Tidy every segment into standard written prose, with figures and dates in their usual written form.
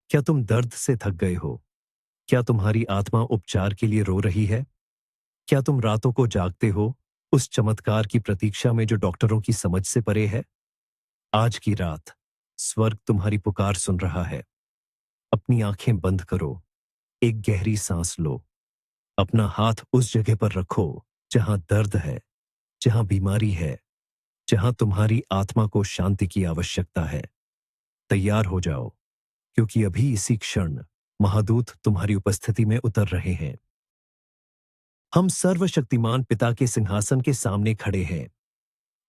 क्या तुम दर्द से थक गए हो? क्या तुम्हारी आत्मा उपचार के लिए रो रही है? क्या तुम रातों को जागते हो उस चमत्कार की प्रतीक्षा में जो डॉक्टरों की समझ से परे है? आज की रात स्वर्ग तुम्हारी पुकार सुन रहा है। अपनी आंखें बंद करो, एक गहरी सांस लो, अपना हाथ उस जगह पर रखो जहां दर्द है, जहां बीमारी है, जहां तुम्हारी आत्मा को शांति की आवश्यकता है। तैयार हो जाओ, क्योंकि अभी इसी क्षण महादूत तुम्हारी उपस्थिति में उतर रहे हैं। हम सर्वशक्तिमान पिता के सिंहासन के सामने खड़े हैं।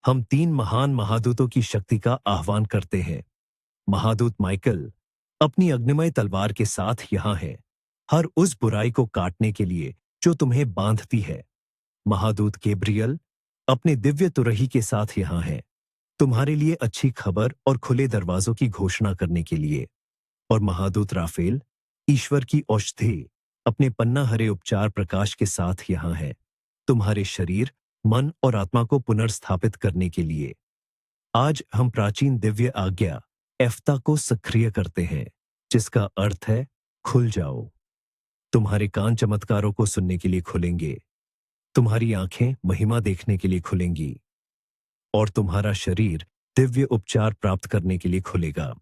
हम तीन महान महादूतों की शक्ति का आह्वान करते हैं। महादूत माइकल अपनी अग्निमय तलवार के साथ यहां है, हर उस बुराई को काटने के लिए जो तुम्हें बांधती है। महादूत गैब्रियल अपने दिव्य तुरही के साथ यहां है, तुम्हारे लिए अच्छी खबर और खुले दरवाजों की घोषणा करने के लिए। और महादूत राफेल ईश्वर की औषधि अपने पन्ना हरे उपचार प्रकाश के साथ यहां है, तुम्हारे शरीर, मन और आत्मा को पुनर्स्थापित करने के लिए। आज हम प्राचीन दिव्य आज्ञा एफ्ता को सक्रिय करते हैं, जिसका अर्थ है खुल जाओ। तुम्हारे कान चमत्कारों को सुनने के लिए खुलेंगे, तुम्हारी आंखें महिमा देखने के लिए खुलेंगी और तुम्हारा शरीर दिव्य उपचार प्राप्त करने के लिए खुलेगा।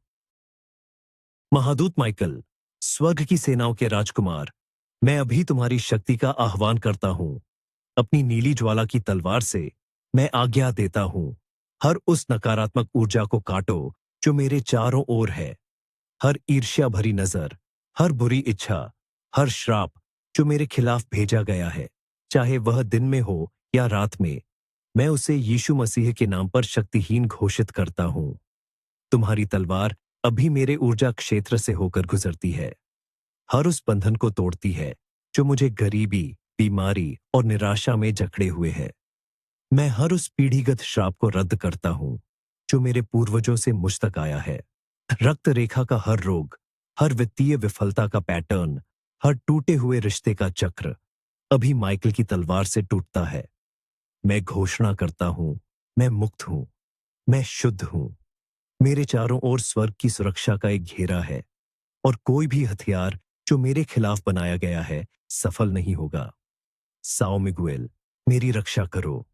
महादूत माइकल, स्वर्ग की सेनाओं के राजकुमार, मैं अभी तुम्हारी शक्ति का आह्वान करता हूं। अपनी नीली ज्वाला की तलवार से मैं आज्ञा देता हूं, हर उस नकारात्मक ऊर्जा को काटो जो मेरे चारों ओर है। हर ईर्ष्या भरी नजर, हर बुरी इच्छा, हर श्राप जो मेरे खिलाफ भेजा गया है, चाहे वह दिन में हो या रात में, मैं उसे यीशु मसीह के नाम पर शक्तिहीन घोषित करता हूं। तुम्हारी तलवार अभी मेरे ऊर्जा क्षेत्र से होकर गुजरती है, हर उस बंधन को तोड़ती है जो मुझे गरीबी, बीमारी और निराशा में जकड़े हुए है। मैं हर उस पीढ़ीगत श्राप को रद्द करता हूं जो मेरे पूर्वजों से मुझ तक आया है। रक्त रेखा का हर रोग, हर वित्तीय विफलता का पैटर्न, हर टूटे हुए रिश्ते का चक्र अभी माइकल की तलवार से टूटता है। मैं घोषणा करता हूं, मैं मुक्त हूं, मैं शुद्ध हूं। मेरे चारों ओर स्वर्ग की सुरक्षा का एक घेरा है और कोई भी हथियार जो मेरे खिलाफ बनाया गया है सफल नहीं होगा। साओ मिगुएल, मेरी रक्षा करो।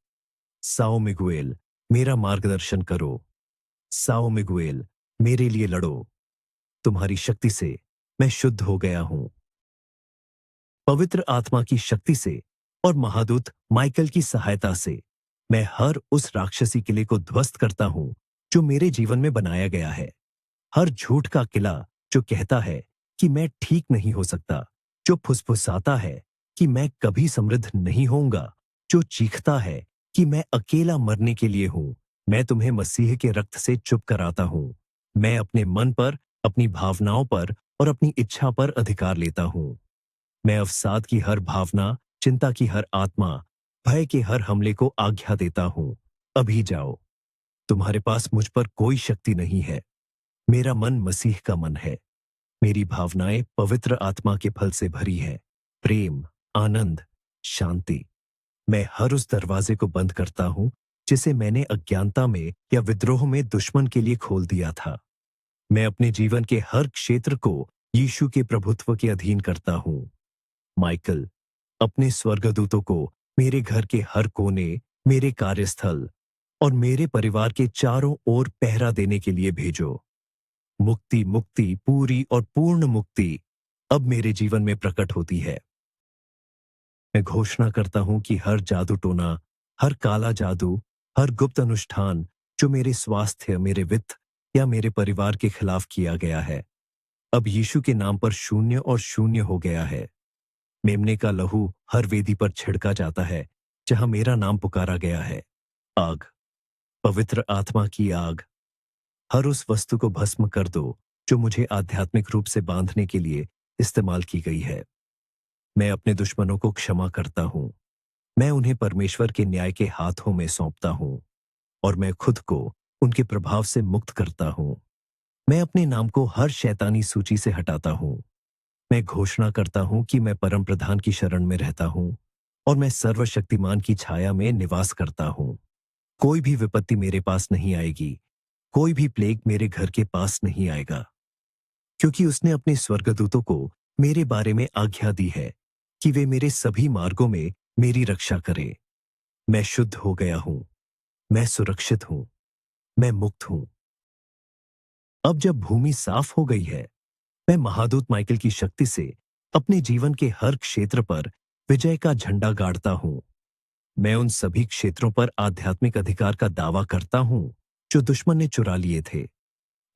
साओ मिगुएल, मेरा मार्गदर्शन करो। साओ मिगुएल, मेरे लिए लड़ो। तुम्हारी शक्ति से मैं शुद्ध हो गया हूं। पवित्र आत्मा की शक्ति से और महादूत माइकल की सहायता से मैं हर उस राक्षसी किले को ध्वस्त करता हूं जो मेरे जीवन में बनाया गया है। हर झूठ का किला जो कहता है कि मैं ठीक नहीं हो सकता, जो फुसफुसाता है कि मैं कभी समृद्ध नहीं होऊंगा, जो चीखता है कि मैं अकेला मरने के लिए हूं, मैं तुम्हें मसीह के रक्त से चुप कराता हूं। मैं अपने मन पर, अपनी भावनाओं पर और अपनी इच्छा पर अधिकार लेता हूं। मैं अवसाद की हर भावना, चिंता की हर आत्मा, भय के हर हमले को आज्ञा देता हूं, अभी जाओ। तुम्हारे पास मुझ पर कोई शक्ति नहीं है। मेरा मन मसीह का मन है। मेरी भावनाएं पवित्र आत्मा के फल से भरी है, प्रेम, आनंद, शांति। मैं हर उस दरवाजे को बंद करता हूं जिसे मैंने अज्ञानता में या विद्रोह में दुश्मन के लिए खोल दिया था। मैं अपने जीवन के हर क्षेत्र को यीशु के प्रभुत्व के अधीन करता हूं। माइकल, अपने स्वर्गदूतों को मेरे घर के हर कोने, मेरे कार्यस्थल और मेरे परिवार के चारों ओर पहरा देने के लिए भेजो। मुक्ति, मुक्ति, पूरी और पूर्ण मुक्ति अब मेरे जीवन में प्रकट होती है। मैं घोषणा करता हूं कि हर जादू टोना, हर काला जादू, हर गुप्त अनुष्ठान जो मेरे स्वास्थ्य, मेरे वित्त या मेरे परिवार के खिलाफ किया गया है, अब यीशु के नाम पर शून्य और शून्य हो गया है। मेमने का लहू हर वेदी पर छिड़का जाता है जहां मेरा नाम पुकारा गया है। आग, पवित्र आत्मा की आग, हर उस वस्तु को भस्म कर दो जो मुझे आध्यात्मिक रूप से बांधने के लिए इस्तेमाल की गई है। मैं अपने दुश्मनों को क्षमा करता हूं। मैं उन्हें परमेश्वर के न्याय के हाथों में सौंपता हूं और मैं खुद को उनके प्रभाव से मुक्त करता हूं। मैं अपने नाम को हर शैतानी सूची से हटाता हूं। मैं घोषणा करता हूं कि मैं परम प्रधान की शरण में रहता हूं और मैं सर्वशक्तिमान की छाया में निवास करता हूं। कोई भी विपत्ति मेरे पास नहीं आएगी, कोई भी प्लेग मेरे घर के पास नहीं आएगा, क्योंकि उसने अपने स्वर्गदूतों को मेरे बारे में आज्ञा दी है कि वे मेरे सभी मार्गों में मेरी रक्षा करें। मैं शुद्ध हो गया हूं, मैं सुरक्षित हूं, मैं मुक्त हूं। अब जब भूमि साफ हो गई है, मैं महादूत माइकल की शक्ति से अपने जीवन के हर क्षेत्र पर विजय का झंडा गाड़ता हूं। मैं उन सभी क्षेत्रों पर आध्यात्मिक अधिकार का दावा करता हूं जो दुश्मन ने चुरा लिए थे।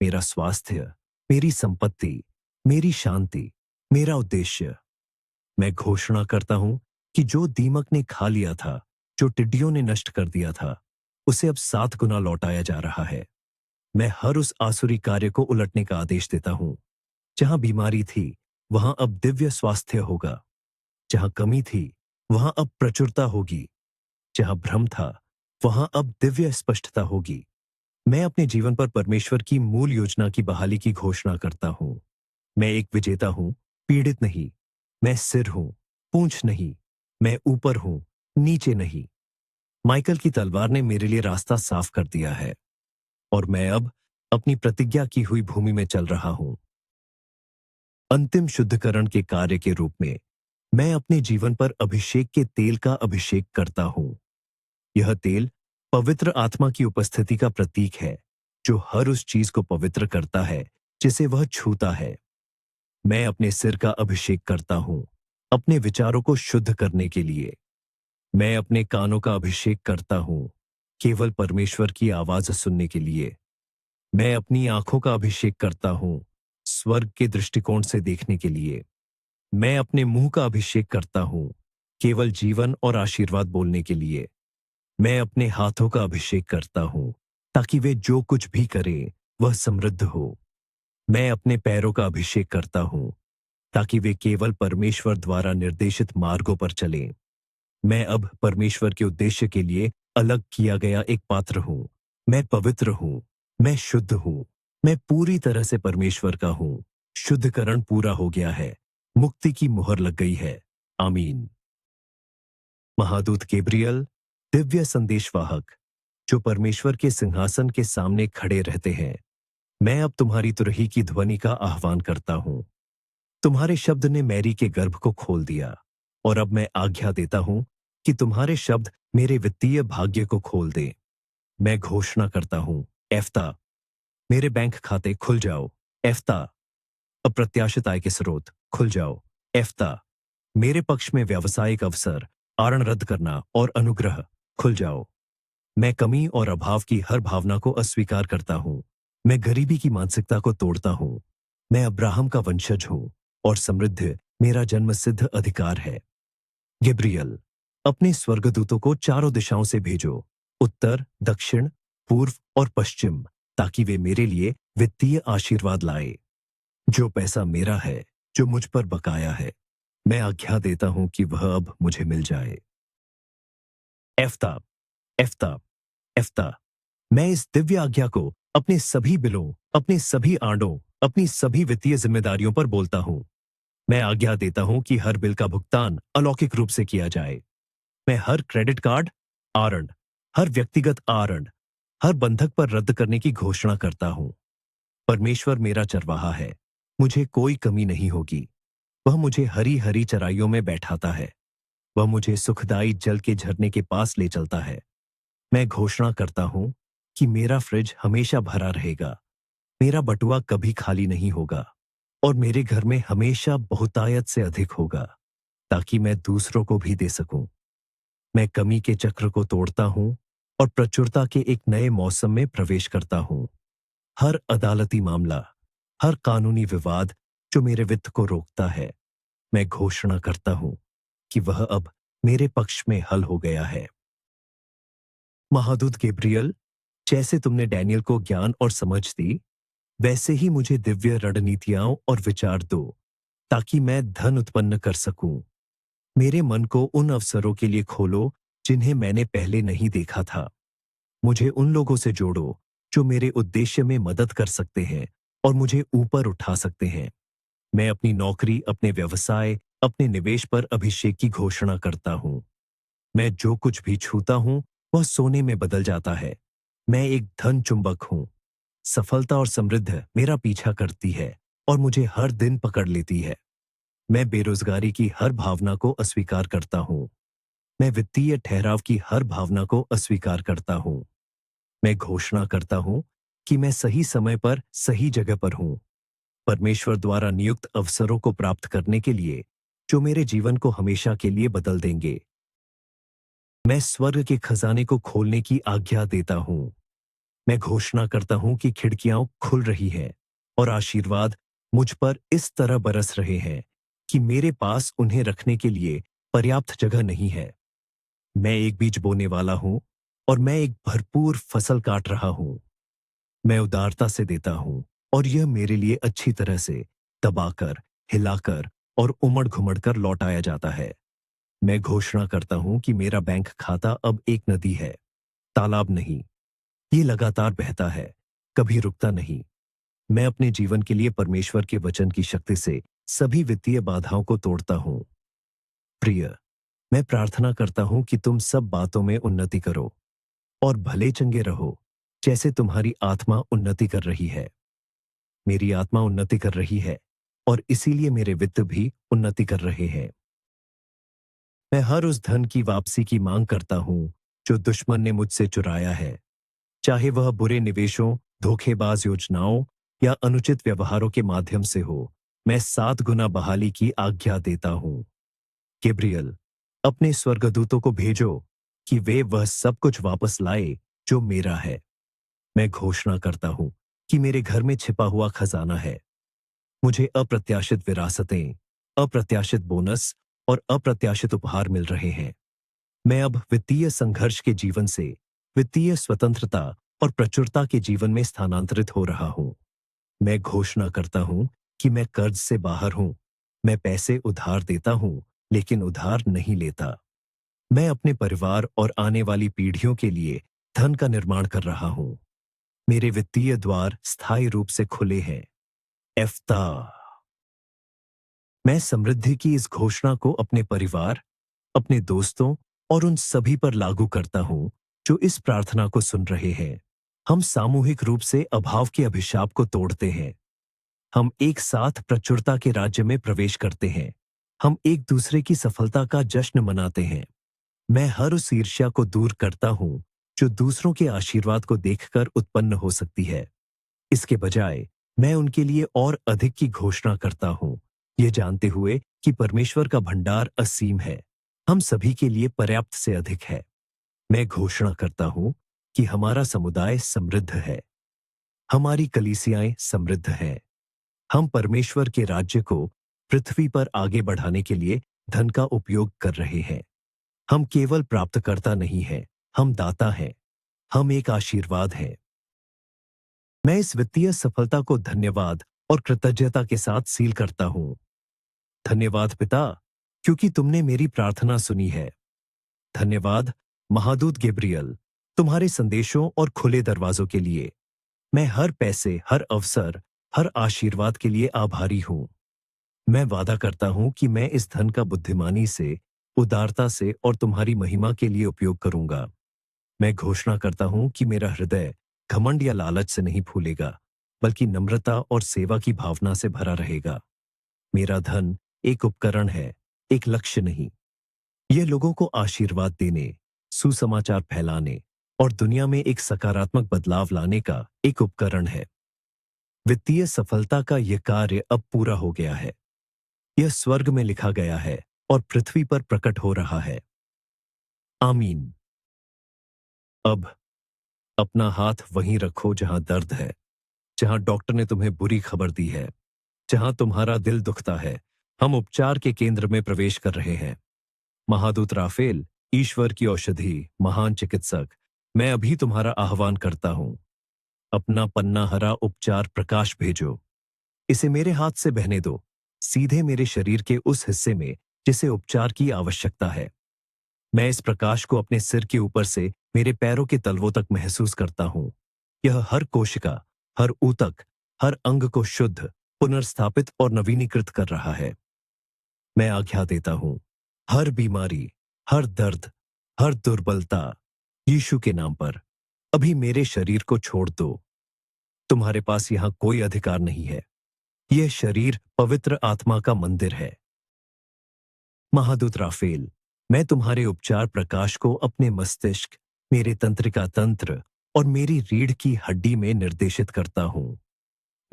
मेरा स्वास्थ्य, मेरी संपत्ति, मेरी शांति, मेरा उद्देश्य। मैं घोषणा करता हूं कि जो दीमक ने खा लिया था, जो टिड्डियों ने नष्ट कर दिया था, उसे अब 7 गुना लौटाया जा रहा है। मैं हर उस आसुरी कार्य को उलटने का आदेश देता हूं। जहां बीमारी थी, वहां अब दिव्य स्वास्थ्य होगा। जहां कमी थी, वहां अब प्रचुरता होगी। जहां भ्रम था, वहां अब दिव्य स्पष्टता होगी। मैं अपने जीवन पर परमेश्वर की मूल योजना की बहाली की घोषणा करता हूं। मैं एक विजेता हूं, पीड़ित नहीं। मैं सिर हूं, पूंछ नहीं। मैं ऊपर हूं, नीचे नहीं। माइकल की तलवार ने मेरे लिए रास्ता साफ कर दिया है और मैं अब अपनी प्रतिज्ञा की हुई भूमि में चल रहा हूं। अंतिम शुद्धिकरण के कार्य के रूप में मैं अपने जीवन पर अभिषेक के तेल का अभिषेक करता हूं। यह तेल पवित्र आत्मा की उपस्थिति का प्रतीक है, जो हर उस चीज को पवित्र करता है जिसे वह छूता है। मैं अपने सिर का अभिषेक करता हूं, अपने विचारों को शुद्ध करने के लिए। मैं अपने कानों का अभिषेक करता हूं, केवल परमेश्वर की आवाज सुनने के लिए। मैं अपनी आंखों का अभिषेक करता हूं, स्वर्ग के दृष्टिकोण से देखने के लिए। मैं अपने मुंह का अभिषेक करता हूं, केवल जीवन और आशीर्वाद बोलने के लिए। मैं अपने हाथों का अभिषेक करता हूं, ताकि वे जो कुछ भी करें वह समृद्ध हो। मैं अपने पैरों का अभिषेक करता हूं, ताकि वे केवल परमेश्वर द्वारा निर्देशित मार्गों पर चलें। मैं अब परमेश्वर के उद्देश्य के लिए अलग किया गया एक पात्र हूं। मैं पवित्र हूं, मैं शुद्ध हूं, मैं पूरी तरह से परमेश्वर का हूं। शुद्धिकरण पूरा हो गया है, मुक्ति की मुहर लग गई है। आमीन। महादूत गैब्रियल, दिव्य संदेशवाहक, जो परमेश्वर के सिंहासन के सामने खड़े रहते हैं, मैं अब तुम्हारी तुरही की ध्वनि का आह्वान करता हूं। तुम्हारे शब्द ने मैरी के गर्भ को खोल दिया और अब मैं आज्ञा देता हूं कि तुम्हारे शब्द मेरे वित्तीय भाग्य को खोल दें। मैं घोषणा करता हूं, एफ्ता, मेरे बैंक खाते खुल जाओ। एफ्ता, अप्रत्याशित आय के स्रोत खुल जाओ। एफ्ता, मेरे पक्ष में व्यावसायिक अवसर, आरण रद्द करना और अनुग्रह खुल जाओ। मैं कमी और अभाव की हर भावना को अस्वीकार करता हूं। मैं गरीबी की मानसिकता को तोड़ता हूं। मैं अब्राहम का वंशज हूं और समृद्ध मेरा जन्मसिद्ध अधिकार है। गैब्रियल, अपने स्वर्गदूतों को चारों दिशाओं से भेजो, उत्तर, दक्षिण, पूर्व और पश्चिम, ताकि वे मेरे लिए वित्तीय आशीर्वाद लाए। जो पैसा मेरा है, जो मुझ पर बकाया है, मैं आज्ञा देता हूं कि वह अब मुझे मिल जाए। एफ्ता, एफ्ता, एफ्ता, मैं इस दिव्य आज्ञा को अपने सभी बिलों, अपने सभी आंडों, अपनी सभी वित्तीय जिम्मेदारियों पर बोलता हूं। मैं आज्ञा देता हूं कि हर बिल का भुगतान अलौकिक रूप से किया जाए। मैं हर क्रेडिट कार्ड आरण, हर व्यक्तिगत आरण, हर बंधक पर रद्द करने की घोषणा करता हूं। परमेश्वर मेरा चरवाहा है, मुझे कोई कमी नहीं होगी। वह मुझे हरी हरी चराइयों में बैठाता है। वह मुझे सुखदाई जल के झरने के पास ले चलता है। मैं घोषणा करता हूं कि मेरा फ्रिज हमेशा भरा रहेगा, मेरा बटुआ कभी खाली नहीं होगा और मेरे घर में हमेशा बहुतायत से अधिक होगा, ताकि मैं दूसरों को भी दे सकूं। मैं कमी के चक्र को तोड़ता हूं और प्रचुरता के एक नए मौसम में प्रवेश करता हूं। हर अदालती मामला, हर कानूनी विवाद जो मेरे वित्त को रोकता है, मैं घोषणा करता हूं कि वह अब मेरे पक्ष में हल हो गया है। महादूत गैब्रियल, जैसे तुमने डैनियल को ज्ञान और समझ दी, वैसे ही मुझे दिव्य रणनीतियां और विचार दो, ताकि मैं धन उत्पन्न कर सकूं। मेरे मन को उन अवसरों के लिए खोलो जिन्हें मैंने पहले नहीं देखा था। मुझे उन लोगों से जोड़ो जो मेरे उद्देश्य में मदद कर सकते हैं और मुझे ऊपर उठा सकते हैं। मैं अपनी नौकरी, अपने व्यवसाय, अपने निवेश पर अभिषेक की घोषणा करता हूं। मैं जो कुछ भी छूता हूं, वह सोने में बदल जाता है। मैं एक धन चुंबक हूं। सफलता और समृद्धि मेरा पीछा करती है और मुझे हर दिन पकड़ लेती है। मैं बेरोजगारी की हर भावना को अस्वीकार करता हूँ। मैं वित्तीय ठहराव की हर भावना को अस्वीकार करता हूँ। मैं घोषणा करता हूँ कि मैं सही समय पर सही जगह पर हूँ, परमेश्वर द्वारा नियुक्त अवसरों को प्राप्त करने के लिए, जो मेरे जीवन को हमेशा के लिए बदल देंगे। मैं स्वर्ग के खजाने को खोलने की आज्ञा देता हूँ। मैं घोषणा करता हूँ कि खिड़कियां खुल रही हैं और आशीर्वाद मुझ पर इस तरह बरस रहे हैं कि मेरे पास उन्हें रखने के लिए पर्याप्त जगह नहीं है। मैं एक बीज बोने वाला हूँ और मैं एक भरपूर फसल काट रहा हूँ। मैं उदारता से देता हूँ और यह मेरे लिए अच्छी तरह से दबाकर, हिलाकर और उमड़-घुमड़ कर लौटाया जाता है। मैं घोषणा करता हूँ कि मेरा बैंक खाता अब एक नदी है, तालाब नहीं। ये लगातार बहता है, कभी रुकता नहीं। मैं अपने जीवन के लिए परमेश्वर के वचन की शक्ति से सभी वित्तीय बाधाओं को तोड़ता हूँ। प्रिय, मैं प्रार्थना करता हूँ कि तुम सब बातों में उन्नति करो और भले चंगे रहो, जैसे तुम्हारी आत्मा उन्नति कर रही है। मेरी आत्मा उन्नति कर रही है और इसीलिए मेरे वित्त भी उन्नति कर रहे हैं। मैं हर उस धन की वापसी की मांग करता हूँ, जो दुश्मन ने मुझसे चुराया है। चाहे वह बुरे निवेशों, धोखेबाज योजनाओं या अनुचित व्यवहारों के माध्यम से हो, मैं 7 गुना बहाली की आज्ञा देता हूं। गैब्रियल, अपने स्वर्गदूतों को भेजो कि वे वह सब कुछ वापस लाए जो मेरा है। मैं घोषणा करता हूं कि मेरे घर में छिपा हुआ खजाना है। मुझे अप्रत्याशित विरासतें, अप्रत्याशित बोनस और अप्रत्याशित उपहार मिल रहे हैं। मैं अब वित्तीय संघर्ष के जीवन से वित्तीय स्वतंत्रता और प्रचुरता के जीवन में स्थानांतरित हो रहा हूं। मैं घोषणा करता हूं कि मैं कर्ज से बाहर हूं। मैं पैसे उधार देता हूं, लेकिन उधार नहीं लेता। मैं अपने परिवार और आने वाली पीढ़ियों के लिए धन का निर्माण कर रहा हूं। मेरे वित्तीय द्वार स्थायी रूप से खुले हैं। एफ्ता। मैं समृद्धि की इस घोषणा को अपने परिवार, अपने दोस्तों और उन सभी पर लागू करता हूं जो इस प्रार्थना को सुन रहे हैं। हम सामूहिक रूप से अभाव के अभिशाप को तोड़ते हैं। हम एक साथ प्रचुरता के राज्य में प्रवेश करते हैं। हम एक दूसरे की सफलता का जश्न मनाते हैं। मैं हर उस ईर्ष्या को दूर करता हूं जो दूसरों के आशीर्वाद को देखकर उत्पन्न हो सकती है। इसके बजाय मैं उनके लिए और अधिक की घोषणा करता हूं, ये जानते हुए कि परमेश्वर का भंडार असीम है, हम सभी के लिए पर्याप्त से अधिक है। मैं घोषणा करता हूं कि हमारा समुदाय समृद्ध है, हमारी कलीसियाएं समृद्ध हैं। हम परमेश्वर के राज्य को पृथ्वी पर आगे बढ़ाने के लिए धन का उपयोग कर रहे हैं। हम केवल प्राप्तकर्ता नहीं हैं, हम दाता हैं। हम एक आशीर्वाद हैं। मैं इस वित्तीय सफलता को धन्यवाद और कृतज्ञता के साथ सील करता हूं। धन्यवाद पिता, क्योंकि तुमने मेरी प्रार्थना सुनी है। धन्यवाद महादूत गैब्रियल, तुम्हारे संदेशों और खुले दरवाजों के लिए। मैं हर पैसे, हर अवसर, हर आशीर्वाद के लिए आभारी हूं। मैं वादा करता हूं कि मैं इस धन का बुद्धिमानी से, उदारता से और तुम्हारी महिमा के लिए उपयोग करूंगा। मैं घोषणा करता हूं कि मेरा हृदय घमंड या लालच से नहीं फूलेगा, बल्कि नम्रता और सेवा की भावना से भरा रहेगा। मेरा धन एक उपकरण है, एक लक्ष्य नहीं। यह लोगों को आशीर्वाद देने, सुसमाचार फैलाने और दुनिया में एक सकारात्मक बदलाव लाने का एक उपकरण है। वित्तीय सफलता का यह कार्य अब पूरा हो गया है। यह स्वर्ग में लिखा गया है और पृथ्वी पर प्रकट हो रहा है। आमीन। अब अपना हाथ वहीं रखो जहां दर्द है, जहां डॉक्टर ने तुम्हें बुरी खबर दी है, जहां तुम्हारा दिल दुखता है। हम उपचार के केंद्र में प्रवेश कर रहे हैं। महादूत राफेल, ईश्वर की औषधि, महान चिकित्सक, मैं अभी तुम्हारा आह्वान करता हूं। अपना पन्ना हरा उपचार प्रकाश भेजो। इसे मेरे हाथ से बहने दो, सीधे मेरे शरीर के उस हिस्से में जिसे उपचार की आवश्यकता है। मैं इस प्रकाश को अपने सिर के ऊपर से मेरे पैरों के तलवों तक महसूस करता हूं। यह हर कोशिका, हर ऊतक, हर अंग को शुद्ध, पुनर्स्थापित और नवीनीकृत कर रहा है। मैं आज्ञा देता हूं, हर बीमारी, हर दर्द, हर दुर्बलता, यीशु के नाम पर अभी मेरे शरीर को छोड़ दो। तुम्हारे पास यहां कोई अधिकार नहीं है। यह शरीर पवित्र आत्मा का मंदिर है। महादूत राफेल, मैं तुम्हारे उपचार प्रकाश को अपने मस्तिष्क, मेरे तंत्रिका तंत्र और मेरी रीढ़ की हड्डी में निर्देशित करता हूं।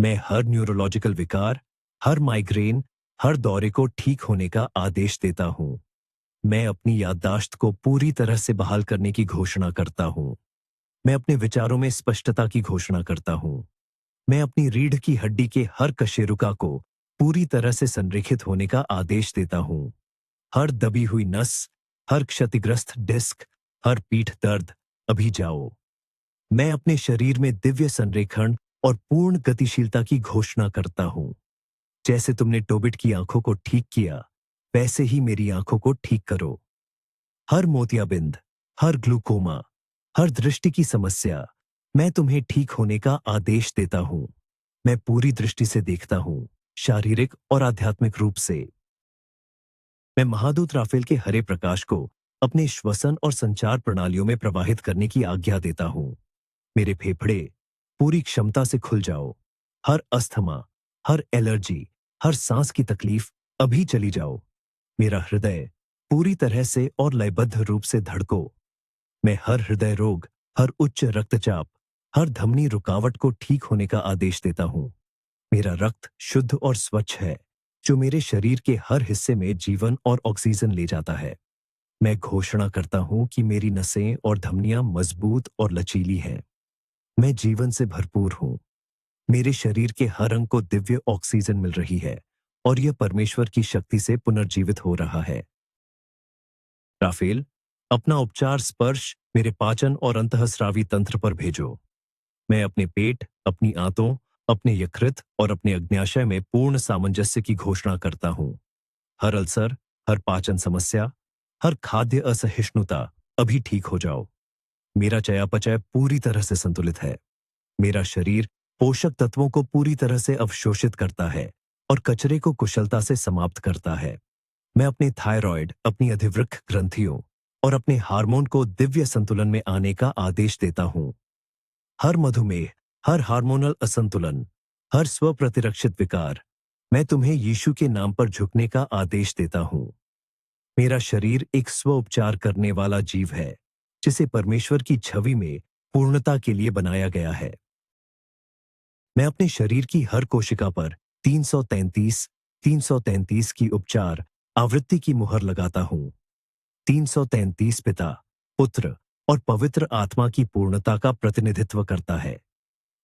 मैं हर न्यूरोलॉजिकल विकार, हर माइग्रेन, हर दौरे को ठीक होने का आदेश देता हूं। मैं अपनी याददाश्त को पूरी तरह से बहाल करने की घोषणा करता हूं। मैं अपने विचारों में स्पष्टता की घोषणा करता हूं। मैं अपनी रीढ़ की हड्डी के हर कशेरुका को पूरी तरह से संरेखित होने का आदेश देता हूं। हर दबी हुई नस, हर क्षतिग्रस्त डिस्क, हर पीठ दर्द, अभी जाओ। मैं अपने शरीर में दिव्य संरेखण और पूर्ण गतिशीलता की घोषणा करता हूं। जैसे तुमने टोबिट की आंखों को ठीक किया, वैसे ही मेरी आंखों को ठीक करो। हर मोतियाबिंद, हर ग्लूकोमा, हर दृष्टि की समस्या, मैं तुम्हें ठीक होने का आदेश देता हूं। मैं पूरी दृष्टि से देखता हूं, शारीरिक और आध्यात्मिक रूप से। मैं महादूत राफेल के हरे प्रकाश को अपने श्वसन और संचार प्रणालियों में प्रवाहित करने की आज्ञा देता हूं। मेरे फेफड़े पूरी क्षमता से खुल जाओ। हर अस्थमा, हर एलर्जी, हर सांस की तकलीफ अभी चली जाओ। मेरा हृदय पूरी तरह से और लयबद्ध रूप से धड़को। मैं हर हृदय रोग, हर उच्च रक्तचाप, हर धमनी रुकावट को ठीक होने का आदेश देता हूं। मेरा रक्त शुद्ध और स्वच्छ है, जो मेरे शरीर के हर हिस्से में जीवन और ऑक्सीजन ले जाता है। मैं घोषणा करता हूं कि मेरी नसें और धमनियां मजबूत और लचीली हैं। मैं जीवन से भरपूर हूं। मेरे शरीर के हर अंग को दिव्य ऑक्सीजन मिल रही है और यह परमेश्वर की शक्ति से पुनर्जीवित हो रहा है। राफेल, अपना उपचार स्पर्श मेरे पाचन और अंतःस्रावी तंत्र पर भेजो। मैं अपने पेट, अपनी आंतों, अपने यकृत और अपने अग्न्याशय में पूर्ण सामंजस्य की घोषणा करता हूं। हर अल्सर, हर पाचन समस्या, हर खाद्य असहिष्णुता अभी ठीक हो जाओ। मेरा चयापचय पूरी तरह से संतुलित है। मेरा शरीर पोषक तत्वों को पूरी तरह से अवशोषित करता है और कचरे को कुशलता से समाप्त करता है। मैं अपने थायराइड, अपनी अधिवृक्क ग्रंथियों और अपने हार्मोन को दिव्य संतुलन में आने का आदेश देता हूं। हर मधुमेह, हर हार्मोनल असंतुलन, हर स्वप्रतिरक्षित विकार, मैं तुम्हें यीशु के नाम पर झुकने का आदेश देता हूं। मेरा शरीर एक स्व उपचार करने वाला जीव है, जिसे परमेश्वर की छवि में पूर्णता के लिए बनाया गया है। मैं अपने शरीर की हर कोशिका पर 333 की उपचार आवृत्ति की मुहर लगाता हूं। 333 पिता, पुत्र और पवित्र आत्मा की पूर्णता का प्रतिनिधित्व करता है।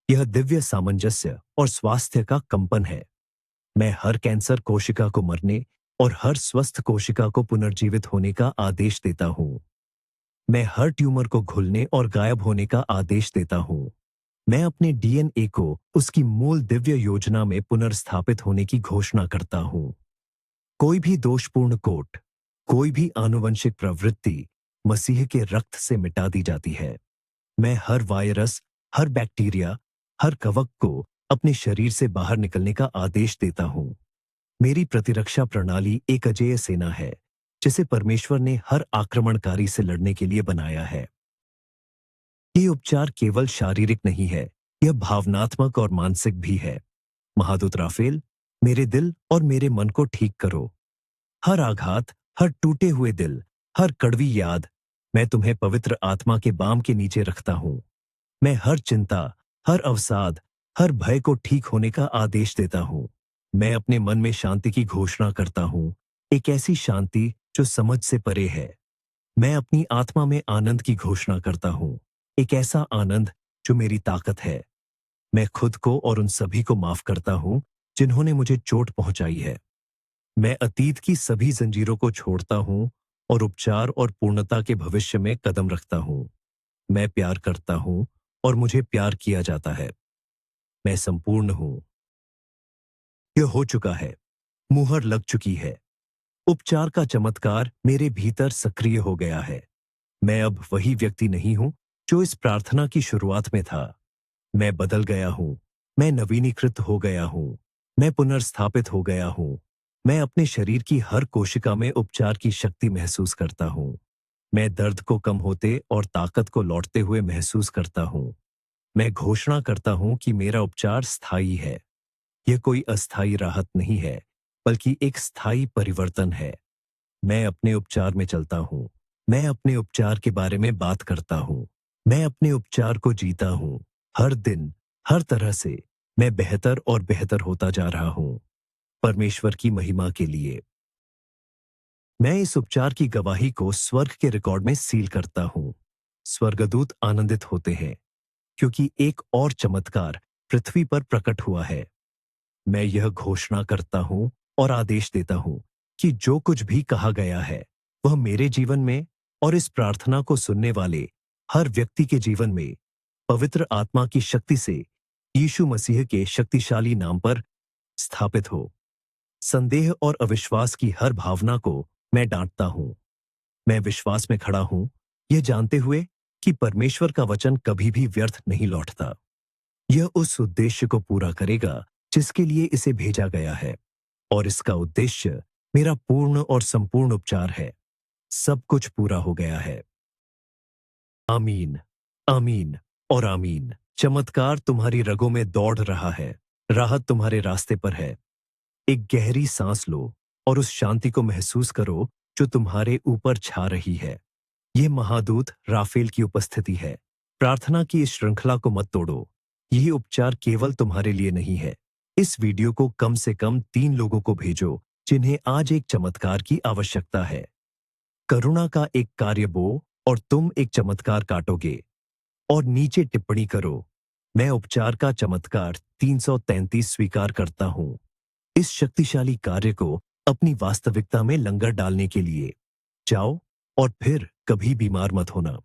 यह दिव्य सामंजस्य और स्वास्थ्य का कंपन है। मैं हर कैंसर कोशिका को मरने और हर स्वस्थ कोशिका को पुनर्जीवित होने का आदेश देता हूं। मैं हर ट्यूमर को घुलने और गायब होने का आदेश देता हूं। मैं अपने डीएनए को उसकी मूल दिव्य योजना में पुनर्स्थापित होने की घोषणा करता हूं। कोई भी दोषपूर्ण कोट, कोई भी आनुवंशिक प्रवृत्ति मसीह के रक्त से मिटा दी जाती है। मैं हर वायरस, हर बैक्टीरिया, हर कवक को अपने शरीर से बाहर निकलने का आदेश देता हूं। मेरी प्रतिरक्षा प्रणाली एक अजेय सेना है, जिसे परमेश्वर ने हर आक्रमणकारी से लड़ने के लिए बनाया है। ये उपचार केवल शारीरिक नहीं है, यह भावनात्मक और मानसिक भी है। महादूत राफेल, मेरे दिल और मेरे मन को ठीक करो। हर आघात, हर टूटे हुए दिल, हर कड़वी याद, मैं तुम्हें पवित्र आत्मा के बाम के नीचे रखता हूं। मैं हर चिंता, हर अवसाद, हर भय को ठीक होने का आदेश देता हूं। मैं अपने मन में शांति की घोषणा करता हूं, एक ऐसी शांति जो समझ से परे है। मैं अपनी आत्मा में आनंद की घोषणा करता हूं, एक ऐसा आनंद जो मेरी ताकत है। मैं खुद को और उन सभी को माफ करता हूं जिन्होंने मुझे चोट पहुंचाई है। मैं अतीत की सभी जंजीरों को छोड़ता हूं और उपचार और पूर्णता के भविष्य में कदम रखता हूं। मैं प्यार करता हूं और मुझे प्यार किया जाता है। मैं संपूर्ण हूं। यह हो चुका है। मुहर लग चुकी है। उपचार का चमत्कार मेरे भीतर सक्रिय हो गया है। मैं अब वही व्यक्ति नहीं हूं जो इस प्रार्थना की शुरुआत में था। मैं बदल गया हूं। मैं नवीनीकृत हो गया हूं। मैं पुनर्स्थापित हो गया हूं। मैं अपने शरीर की हर कोशिका में उपचार की शक्ति महसूस करता हूं। मैं दर्द को कम होते और ताकत को लौटते हुए महसूस करता हूं। मैं घोषणा करता हूं कि मेरा उपचार स्थायी है। यह कोई अस्थायी राहत नहीं है, बल्कि एक स्थायी परिवर्तन है। मैं अपने उपचार में चलता हूँ। मैं अपने उपचार के बारे में बात करता हूँ। मैं अपने उपचार को जीता हूँ। हर दिन, हर तरह से मैं बेहतर और बेहतर होता जा रहा हूँ, परमेश्वर की महिमा के लिए। मैं इस उपचार की गवाही को स्वर्ग के रिकॉर्ड में सील करता हूँ। स्वर्गदूत आनंदित होते हैं, क्योंकि एक और चमत्कार पृथ्वी पर प्रकट हुआ है। मैं यह घोषणा करता हूं और आदेश देता हूं कि जो कुछ भी कहा गया है, वह मेरे जीवन में और इस प्रार्थना को सुनने वाले हर व्यक्ति के जीवन में पवित्र आत्मा की शक्ति से यीशु मसीह के शक्तिशाली नाम पर स्थापित हो। संदेह और अविश्वास की हर भावना को मैं डांटता हूं। मैं विश्वास में खड़ा हूं, यह जानते हुए कि परमेश्वर का वचन कभी भी व्यर्थ नहीं लौटता। यह उस उद्देश्य को पूरा करेगा जिसके लिए इसे भेजा गया है, और इसका उद्देश्य मेरा पूर्ण और संपूर्ण उपचार है। सब कुछ पूरा हो गया है। आमीन, आमीन और आमीन। चमत्कार तुम्हारी रगों में दौड़ रहा है। राहत तुम्हारे रास्ते पर है। एक गहरी सांस लो और उस शांति को महसूस करो जो तुम्हारे ऊपर छा रही है। यह महादूत राफेल की उपस्थिति है। प्रार्थना की इस श्रृंखला को मत तोड़ो। यह उपचार केवल तुम्हारे लिए नहीं है। इस वीडियो को कम से कम 3 लोगों को भेजो जिन्हें आज एक चमत्कार की आवश्यकता है। करुणा का एक कार्य बो और तुम एक चमत्कार काटोगे। और नीचे टिप्पणी करो, मैं उपचार का चमत्कार 333 स्वीकार करता हूं। इस शक्तिशाली कार्य को अपनी वास्तविकता में लंगर डालने के लिए जाओ और फिर कभी बीमार मत होना।